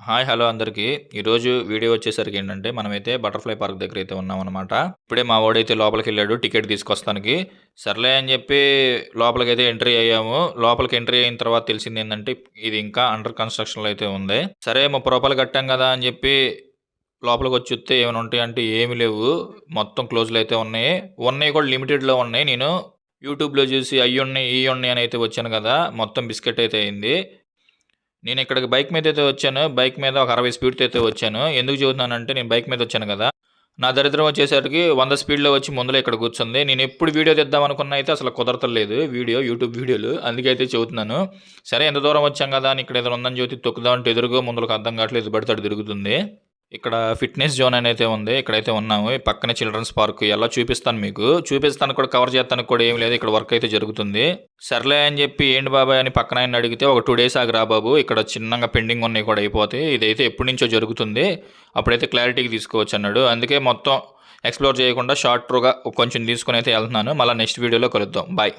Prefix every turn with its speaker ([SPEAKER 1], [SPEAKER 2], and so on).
[SPEAKER 1] Hi hello అందరికీ. ఈరోజు video వచ్చేసరికి ఏంటంటే, మనమైతే బటర్‌ఫ్లై పార్క్ దగ్గరైతే ఉన్నామనమాట. ఇప్పుడే మా వోడైతే లోపలికెళ్ళాడు టికెట్ తీసుకొస్తానికి. సర్లే అని చెప్పి లోపలికైతే ఎంట్రీ అయ్యాము. లోపలికి ఎంట్రీ అయిన తర్వాత తెలిసిందేందంటే, ఇది ఇంకా అండర్ కన్‌స్ట్రక్షన్‌లో అయితే ఉంది. సరే రూ. 30 కట్టాం గదా అని చెప్పి లోపలికొచ్చి చూత్తే ఏమైనా ఉంటాయంటే ఏమి లేవు. మొత్తం క్లోజ్‌లో అయితే ఉన్నాయి. ఉన్నాయి కూడా లిమిటెడ్‌లో ఉన్నాయి. నేను యూట్యూబ్‌లో చూసి అయ్యున్నాయి, ఇయ్యున్నాయి అని అయితే వచ్చాను గదా! మొత్తం బిస్కెట్ అయితే అయింది. నేను ఇక్కడికి బైక్ మీద అయితే వచ్చాను. బైక్ మీద ఒక 60 స్పీడ్‌తో అయితే వచ్చాను. ఎందుకు చెబుతున్నానంటే నేను బైక్ మీద వచ్చాను కదా! నా దరిద్రం వచ్చేసరికి 100 స్పీడ్‌లో వచ్చి ముందులో ఇక్కడ కూర్చుంది. నేను ఎప్పుడు వీడియో తీద్దాం అనుకున్నా అయితే అసలు కుదరతలేదు యూట్యూబ్ వీడియోలు. అందుకే అయితే చెబుతున్నాను. సరే ఎంత దూరం వచ్చాం కదా! అని ఇక్కడ ఏదైనా ఉందని చూసి తొక్కుదాం అంటే ఎదురుగా ముందులకు అర్థం కావట్లేదు. ఎటు పడితే అటు తిరుగుతుంది. ఇక్కడ ఫిట్‌నెస్ జోన్ అనైతే ఉంది. ఇక్కడైతే ఉన్నాము. ఈ పక్కనే చిల్డ్రన్స్ పార్క్ ఎలా చూపిస్తాను మీకు. చూపిస్తానికి కూడా కవర్ చేస్తానికి కూడా ఏమి లేదు. ఇక్కడ వర్క్ అయితే జరుగుతుంది. సర్లే అని చెప్పి ఏంటి బాబాయ్ అని పక్కనాయన్ని అడిగితే ఒక 2 డేస్ ఆగి రా బాబు ఇక్కడ చిన్నగా పెండింగ్ ఉన్నాయి కూడా అయిపోతాయి. ఇదైతే ఎప్పటి నుంచో జరుగుతుంది. అప్పుడైతే క్లారిటీకి తీసుకోవచ్చు అన్నాడు. అందుకే మొత్తం ఎక్స్‌ప్లోర్ చేయకుండా షార్ట్ త్రూగా కొంచెం తీసుకొని అయితే వెళ్తున్నాను. మళ్ళీ నెక్స్ట్ వీడియోలో కలుద్దాం. బాయ్.